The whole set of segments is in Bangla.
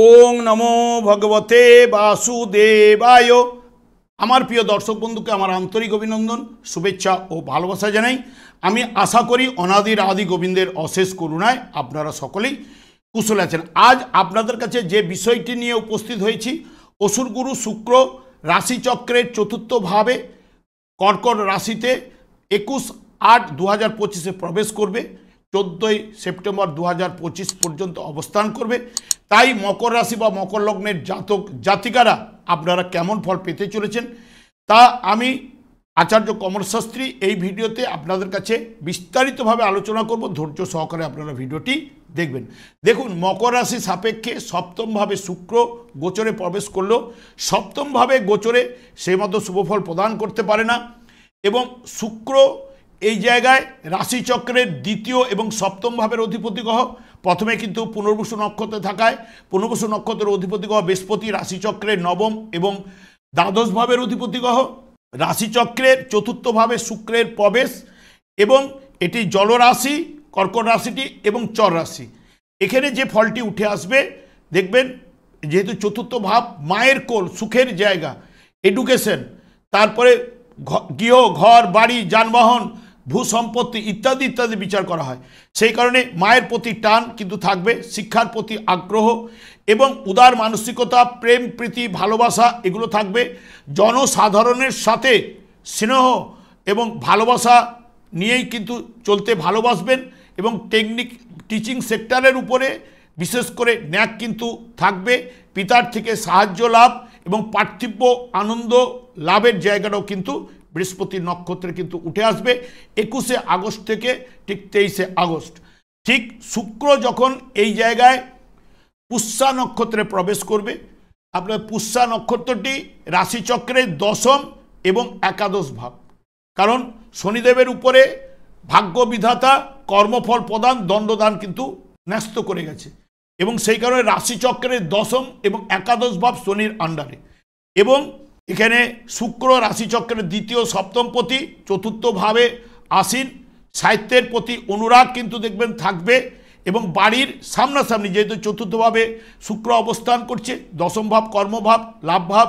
ওং নমো ভগবতে বাসুদেবায়। আমার প্রিয় দর্শক বন্ধুকে আমার আন্তরিক অভিনন্দন, শুভেচ্ছা ও ভালোবাসা জানাই। আমি আশা করি অনাদির আদি গোবিন্দের অশেষ করুণায় আপনারা সকলেই কুশল আছেন। আজ আপনাদের কাছে যে বিষয়টি নিয়ে উপস্থিত হয়েছি, অসুরগুরু শুক্র রাশিচক্রের চতুর্থ ভাবে কর্কট রাশিতে 21/8/2025 প্রবেশ করবে, 14ই সেপ্টেম্বর 2025 পর্যন্ত অবস্থান করবে। তাই মকর রাশি বা মকর লগ্নের জাতক জাতিকারা আপনারা কেমন ফল পেতে চলেছেন তা আমি আচার্য কমল শাস্ত্রী এই ভিডিওতে আপনাদের কাছে বিস্তারিতভাবে আলোচনা করব। ধৈর্য সহকারে আপনারা ভিডিওটি দেখবেন। দেখুন, মকর রাশি সাপেক্ষে সপ্তমভাবে শুক্র গোচরে প্রবেশ করলেও সপ্তমভাবে গোচরে সেই মতো শুভফল প্রদান করতে পারে না, এবং শুক্র এই জায়গায় রাশিচক্রের দ্বিতীয় এবং সপ্তম ভাবের অধিপতি গ্রহ। প্রথমে কিন্তু পুনর্বসু নক্ষত্রে থাকায় পুনর্বসু নক্ষত্রের অধিপতি গ্রহ বৃহস্পতি রাশিচক্রের নবম এবং দ্বাদশ ভাবের অধিপতি গ্রহ। রাশিচক্রের চতুর্থ ভাবে শুক্রের প্রবেশ, এবং এটি জলরাশি কর্কট রাশিটি এবং চর রাশি। এখানে যে ফলটি উঠে আসবে দেখবেন, যেহেতু চতুর্থ ভাব মায়ের কোল, সুখের জায়গা, এডুকেশন, তারপরে গৃহ ঘর বাড়ি যানবাহন ভূসম্পত্তি ইত্যাদি ইত্যাদি বিচার করা হয়। সেই কারণে মায়ের প্রতি টান কিন্তু থাকবে, শিক্ষার প্রতি আগ্রহ এবং উদার মানসিকতা, প্রেম প্রীতি ভালোবাসা এগুলো থাকবে। জনসাধারণের সাথে স্নেহ এবং ভালোবাসা নিয়েই কিন্তু চলতে ভালোবাসবেন, এবং টিচিং সেক্টরের উপরে বিশেষ করে ন্যাক কিন্তু থাকবে। পিতার থেকে সাহায্য লাভ এবং পার্থিব আনন্দ লাভের জায়গাটাও কিন্তু বৃহস্পতির নক্ষত্রে কিন্তু উঠে আসবে 21শে আগস্ট থেকে ঠিক 23শে আগস্ট। ঠিক শুক্র যখন এই জায়গায় পুষ্যা নক্ষত্রে প্রবেশ করবে, আপনার পুষ্যা নক্ষত্রটি রাশিচক্রের দশম এবং একাদশ ভাব, কারণ শনিদেবের উপরে ভাগ্য বিধাতা কর্মফল প্রদান দণ্ডদান কিন্তু ন্যস্ত করে গেছে, এবং সেই কারণে রাশিচক্রের দশম এবং একাদশ ভাব শনির আন্ডারে। এবং এখানে শুক্র রাশিচক্রের দ্বিতীয় সপ্তমপতি, চতুর্থভাবে আসীন। সাহিত্যের প্রতি অনুরাগ কিন্তু দেখবেন থাকবে, এবং বাড়ির সামনাসামনি যেহেতু চতুর্থভাবে শুক্র অবস্থান করছে, দশম ভাব কর্মভাব লাভভাব,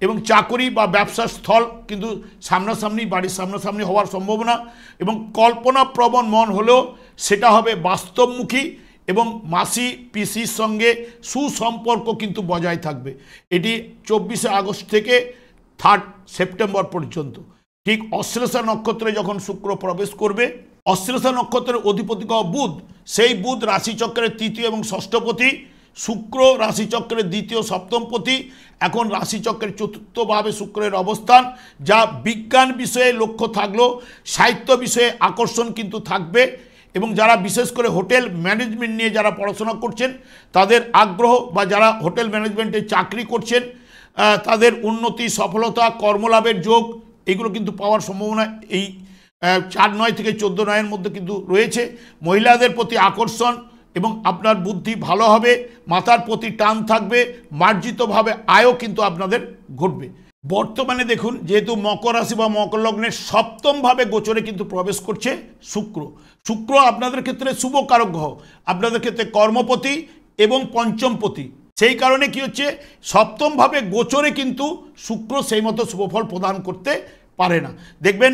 এবং চাকরি বা ব্যবসার স্থল কিন্তু সামনাসামনি, বাড়ির সামনাসামনি হওয়ার সম্ভাবনা, এবং কল্পনাপ্রবণ মন হলেও সেটা হবে বাস্তবমুখী, এবং মাসি পিসির সঙ্গে সুসম্পর্ক কিন্তু বজায় থাকবে। এটি 24শে আগস্ট থেকে 3 সেপ্টেম্বর পর্যন্ত। ঠিক অশ্লেষা নক্ষত্রে যখন শুক্র প্রবেশ করবে, অশ্লেষা নক্ষত্রের অধিপতি গ্রহ বুধ, সেই বুধ রাশিচক্রের তৃতীয় এবং ষষ্ঠপতি, শুক্র রাশিচক্রের দ্বিতীয় সপ্তমপতি, এখন রাশিচক্রের চতুর্থভাবে শুক্রের অবস্থান, যা বিজ্ঞান বিষয়ে লক্ষ্য থাকলেও সাহিত্য বিষয়ে আকর্ষণ কিন্তু থাকবে। এবং যারা বিশেষ করে হোটেল ম্যানেজমেন্ট নিয়ে যারা পড়াশোনা করছেন তাদের আগ্রহ, বা যারা হোটেল ম্যানেজমেন্টে চাকরি করছেন তাদের উন্নতি, সফলতা, কর্মলাভের যোগ এগুলো কিন্তু পাওয়ার সম্ভাবনা এই 4/9 থেকে 14/9-এর মধ্যে কিন্তু রয়েছে। মহিলাদের প্রতি আকর্ষণ এবং আপনার বুদ্ধি ভালো হবে, মাথার প্রতি টান থাকবে, মার্জিতভাবে আয়ও কিন্তু আপনাদের ঘটবে। বর্তমানে দেখুন, যেহেতু মকর রাশি বা মকর লগ্নের সপ্তমভাবে গোচরে কিন্তু প্রবেশ করছে শুক্র। শুক্র আপনাদের ক্ষেত্রে শুভ কারক গ্রহ, আপনাদের ক্ষেত্রে কর্মপতি এবং পঞ্চমপতি। সেই কারণে কি হচ্ছে, সপ্তমভাবে গোচরে কিন্তু শুক্র সেই মতো শুভফল প্রদান করতে পারে না। দেখবেন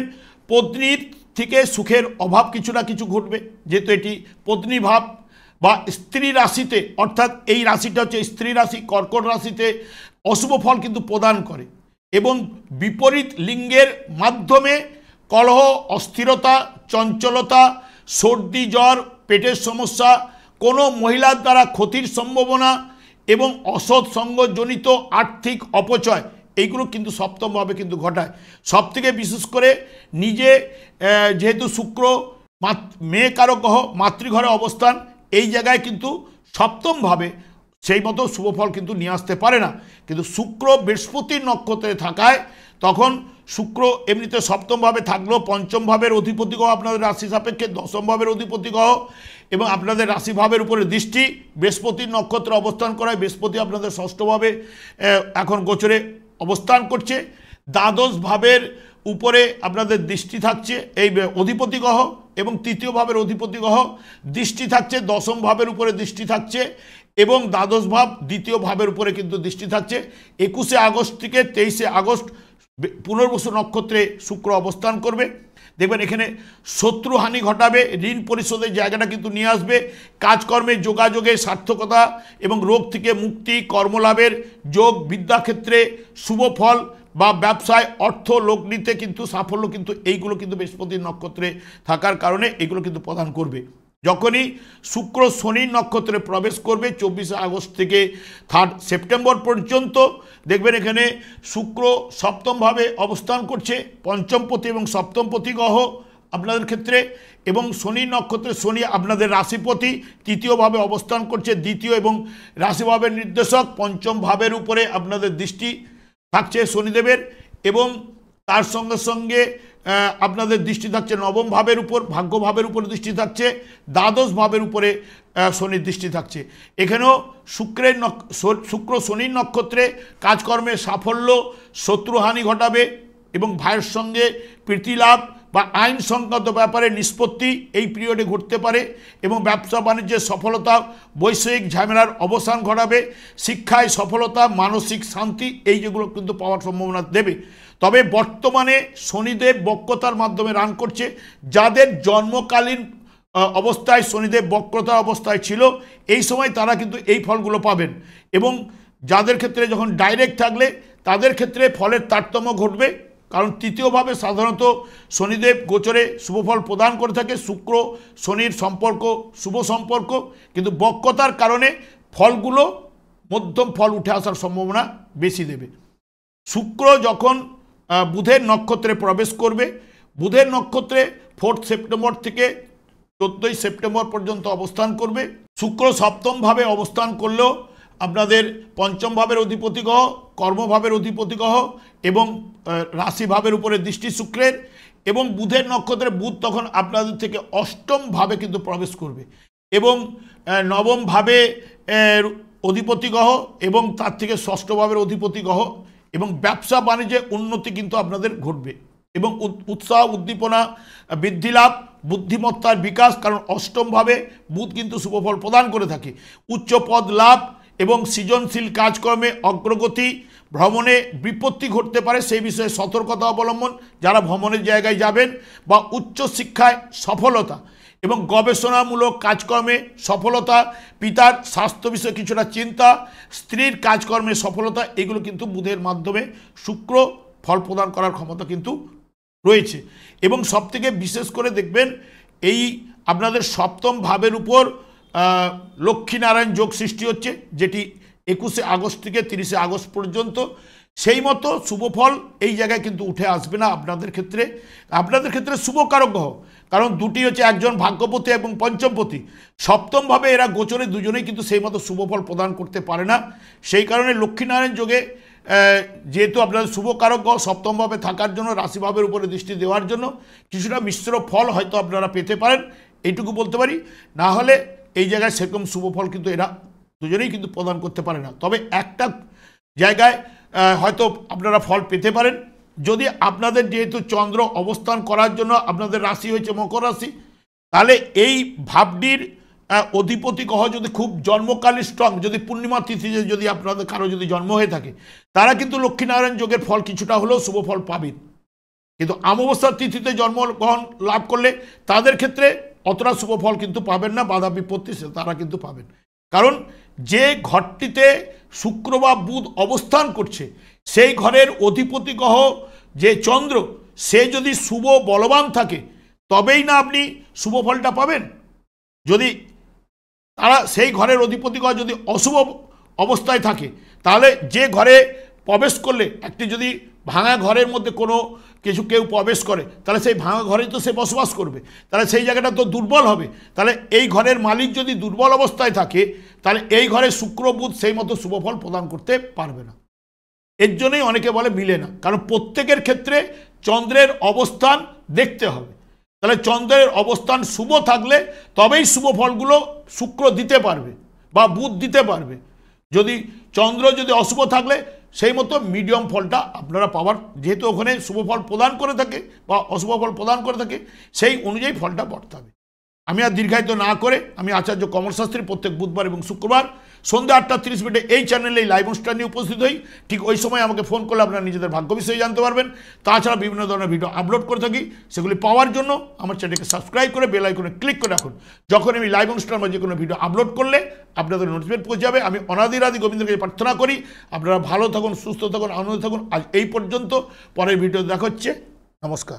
পত্নীর থেকে সুখের অভাব কিছু না কিছু ঘটবে, যেহেতু এটি পত্নী ভাব বা স্ত্রী রাশিতে, অর্থাৎ এই রাশিটা হচ্ছে স্ত্রী রাশি, কর্কট রাশিতে অশুভ ফল কিন্তু প্রদান করে, এবং বিপরীত লিঙ্গের মাধ্যমে কলহ, অস্থিরতা, চঞ্চলতা, সর্দি জ্বর, পেটের সমস্যা, কোনো মহিলার দ্বারা ক্ষতির সম্ভাবনা এবং অসৎ সঙ্গজনিত আর্থিক অপচয় এইগুলো কিন্তু সপ্তমভাবে কিন্তু ঘটায়। সবথেকে বিশেষ করে নিজে, যেহেতু শুক্র মেয়ে কারক গ্রহ, মাতৃঘরে অবস্থান, এই জায়গায় কিন্তু সপ্তমভাবে সেই মতো শুভফল কিন্তু নিয়ে আসতে পারে না। কিন্তু শুক্র বৃহস্পতির নক্ষত্রে থাকায় তখন শুক্র এমনিতে সপ্তমভাবে থাকলেও পঞ্চম ভাবের অধিপতি গ্রহ আপনাদের রাশি সাপেক্ষে, দশম ভাবের অধিপতি গ্রহ, এবং আপনাদের রাশিভাবের উপরে দৃষ্টি বৃহস্পতির নক্ষত্রে অবস্থান করায় বৃহস্পতি আপনাদের ষষ্ঠভাবে এখন গোচরে অবস্থান করছে। দ্বাদশ ভাবের উপরে আপনাদের দৃষ্টি থাকছে এই অধিপতি গ্রহ, এবং তৃতীয় ভাবের অধিপতি গ্রহ দৃষ্টি থাকছে দশম ভাবের উপরে দৃষ্টি থাকছে, এবং দ্বাদশ ভাব দ্বিতীয় ভাবের উপরে কিন্তু দৃষ্টি থাকছে। 21শে আগস্ট থেকে 23শে আগস্ট পুনর্বসু নক্ষত্রে শুক্র অবস্থান করবে। দেখবেন এখানে শত্রুহানি ঘটাবে, ঋণ পরিশোধের জায়গাটা কিন্তু নিয়ে আসবে, কাজকর্মে যোগাযোগে সার্থকতা এবং রোগ থেকে মুক্তি, কর্মলাভের যোগ, বিদ্যাক্ষেত্রে শুভ ফল বা ব্যবসায় অর্থ লগ্নিতে কিন্তু সাফল্য কিন্তু এইগুলো কিন্তু বৃহস্পতির নক্ষত্রে থাকার কারণে এগুলো কিন্তু প্রদান করবে। যখনই শুক্র শনির নক্ষত্রে প্রবেশ করবে 24শে আগস্ট থেকে 3 সেপ্টেম্বর পর্যন্ত, দেখবেন এখানে শুক্র সপ্তমভাবে অবস্থান করছে, পঞ্চমপতি এবং সপ্তমপতি গ্রহ আপনাদের ক্ষেত্রে, এবং শনির নক্ষত্রে শনি আপনাদের রাশিপতি তৃতীয়ভাবে অবস্থান করছে, দ্বিতীয় এবং রাশিভাবের নির্দেশক পঞ্চম ভাবের উপরে আপনাদের দৃষ্টি থাকছে শনিদেবের, এবং তার সঙ্গে সঙ্গে আপনাদের দৃষ্টি থাকছে নবম ভাবের উপর, ভাগ্য ভাবের উপর দৃষ্টি থাকছে, দ্বাদশ ভাবের উপরে শনির দৃষ্টি থাকছে। এখানেও শুক্র শনির নক্ষত্রে কাজকর্মে সাফল্য, শত্রুহানি ঘটাবে এবং ভাইয়ের সঙ্গে প্রীতিলাভ বা আইন সংক্রান্ত ব্যাপারে নিষ্পত্তি এই পিরিয়ডে ঘটতে পারে, এবং ব্যবসা বাণিজ্যের সফলতা, বৈষয়িক ঝামেলার অবসান ঘটাবে, শিক্ষায় সফলতা, মানসিক শান্তি এই যেগুলো কিন্তু পাওয়ার সম্ভাবনা দেবে। তবে বর্তমানে শনিদেব বক্রতার মাধ্যমে রান করছে, যাদের জন্মকালীন অবস্থায় শনিদেব বক্রতা অবস্থায় ছিল এই সময় তারা কিন্তু এই ফলগুলো পাবেন, এবং যাদের ক্ষেত্রে যখন ডাইরেক্ট থাকলে তাদের ক্ষেত্রে ফলের তারতম্য ঘটবে, কারণ তৃতীয়ভাবে সাধারণত শনিদেব গোচরে শুভফল প্রদান করে থাকে। শুক্র শনির সম্পর্ক শুভ সম্পর্ক, কিন্তু বক্রতার কারণে ফলগুলো মধ্যম ফল উঠে আসার সম্ভাবনা বেশি দেবে। শুক্র যখন বুধের নক্ষত্রে প্রবেশ করবে, বুধের নক্ষত্রে 4 সেপ্টেম্বর থেকে 14 সেপ্টেম্বর পর্যন্ত অবস্থান করবে। শুক্র সপ্তমভাবে অবস্থান করলেও আপনাদের পঞ্চম ভাবের অধিপতি গ্রহ, কর্মভাবের অধিপতি গ্রহ এবং রাশি ভাবের উপরে দৃষ্টি শুক্রের, এবং বুধের নক্ষত্রে বুধ তখন আপনাদের থেকে অষ্টম ভাবে কিন্তু প্রবেশ করবে, এবং নবম ভাবে অধিপতি গ্রহ এবং তার থেকে ষষ্ঠ ভাবের অধিপতি গ্রহ, এবং ব্যবসা বাণিজ্যে উন্নতি কিন্তু আপনাদের ঘটবে, এবং উৎসাহ উদ্দীপনা বৃদ্ধি লাভ, বুদ্ধিমত্তার বিকাশ, কারণ অষ্টমভাবে বুধ কিন্তু শুভফল প্রদান করে থাকে, উচ্চ পদ লাভ এবং সৃজনশীল কাজকর্মে অগ্রগতি, ভ্রমণে বিপত্তি ঘটতে পারে সেই বিষয়ে সতর্কতা অবলম্বন যারা ভ্রমণের জায়গায় যাবেন, বা উচ্চশিক্ষায় সফলতা এবং গবেষণামূলক কাজকর্মে সফলতা, পিতার স্বাস্থ্য বিষয়ে কিছুটা চিন্তা, স্ত্রীর কাজকর্মে সফলতা, এগুলো কিন্তু বুধের মাধ্যমে শুক্র ফল প্রদান করার ক্ষমতা কিন্তু রয়েছে। এবং সবথেকে বিশেষ করে দেখবেন এই আপনাদের সপ্তম ভাবের উপর লক্ষ্মীনারায়ণ যোগ সৃষ্টি হচ্ছে, যেটি 21শে আগস্ট থেকে 30শে আগস্ট পর্যন্ত। সেই মতো শুভফল এই জায়গায় কিন্তু উঠে আসবে না আপনাদের ক্ষেত্রে। আপনাদের ক্ষেত্রে শুভকারক গ্রহ, কারণ দুটি হচ্ছে একজন ভাগ্যপতি এবং পঞ্চমপতি, সপ্তমভাবে এরা গোচরে দুজনেই কিন্তু সেই মতো শুভফল প্রদান করতে পারে না। সেই কারণে লক্ষ্মীনারায়ণ যোগে যেহেতু আপনাদের শুভকারক গ্রহ সপ্তমভাবে থাকার জন্য, রাশিভাবের উপরে দৃষ্টি দেওয়ার জন্য কিছুটা মিশ্র ফল হয়তো আপনারা পেতে পারেন, এইটুকু বলতে পারি। না হলে এই জায়গায় সেরকম শুভফল কিন্তু এরা দুজনেই কিন্তু প্রদান করতে পারে না। তবে একটা জায়গায় হয়তো আপনারা ফল পেতে পারেন, যদি আপনাদের যেহেতু চন্দ্র অবস্থান করার জন্য আপনাদের রাশি হয়েছে মকর রাশি, তাহলে এই ভাবটির অধিপতি গ্রহ যদি খুব জন্মকালীন স্ট্রং, যদি পূর্ণিমা তিথিতে যদি আপনাদের কারো যদি জন্ম হয়ে থাকে, তারা কিন্তু লক্ষ্মীনারায়ণ যোগের ফল কিছুটা হলেও শুভ ফল পাবেন। কিন্তু অমাবস্যার তিথিতে জন্মগ্রহণ লাভ করলে তাদের ক্ষেত্রে অতটা শুভ ফল কিন্তু পাবেন না, বাধা বিপত্তি তারা কিন্তু পাবেন। কারণ যে ঘরটিতে শুক্র বা বুধ অবস্থান করছে সেই ঘরের অধিপতি গ্রহ যে চন্দ্র, সে যদি শুভ বলবান থাকে তবেই না আপনি শুভ ফলটা পাবেন। যদি তারা সেই ঘরের অধিপতি গ্রহ যদি অশুভ অবস্থায় থাকে, তাহলে যে ঘরে প্রবেশ করলে একটি যদি ভাঙা ঘরের মধ্যে কোনো কিছু কেউ প্রবেশ করে, তাহলে সেই ভাঙা ঘরেই তো সে বসবাস করবে, তাহলে সেই জায়গাটা তো দুর্বল হবে। তাহলে এই ঘরের মালিক যদি দুর্বল অবস্থায় থাকে, তাহলে এই ঘরে শুক্র বুধ সেই মতো শুভফল প্রদান করতে পারবে না। এর জন্যই অনেকে বলে মিলে না, কারণ প্রত্যেকের ক্ষেত্রে চন্দ্রের অবস্থান দেখতে হবে। তাহলে চন্দ্রের অবস্থান শুভ থাকলে তবেই শুভ ফলগুলো শুক্র দিতে পারবে বা বুধ দিতে পারবে। যদি চন্দ্র যদি অশুভ থাকলে সেই মতো মিডিয়াম ফলটা আপনারা পাওয়ার, যেহেতু ওখানে শুভ ফল প্রদান করে থাকে বা অশুভ ফল প্রদান করে থাকে, সেই অনুযায়ী ফলটা বর্তাবে। আমি আর দীর্ঘায়িত না করে আমি আচার্য কমল শাস্ত্রী প্রত্যেক বুধবার এবং শুক্রবার সন্ধ্যা 8:30 এই চ্যানেলে এই লাইভ অনুষ্ঠান নিয়ে উপস্থিত হই। ঠিক ওই সময় আমাকে ফোন করলে আপনারা নিজেদের ভাগ্য বিষয়ে জানতে পারবেন। তাছাড়া বিভিন্ন ধরনের ভিডিও আপলোড করে থাকি, সেগুলি পাওয়ার জন্য আমার চ্যানেলকে সাবস্ক্রাইব করে বেল আইকনে ক্লিক করে রাখুন। যখন আমি লাইভ অনুষ্ঠান বা যে কোনো ভিডিও আপলোড করলে আপনাদের নোটিফিকেশন পৌঁছে যাবে। আমি অনাদিরাদি গোবিন্দের কাছে প্রার্থনা করি আপনারা ভালো থাকুন, সুস্থ থাকুন, আনন্দ থাকুন। আজ এই পর্যন্ত, পরের ভিডিও দেখা হচ্ছে। নমস্কার।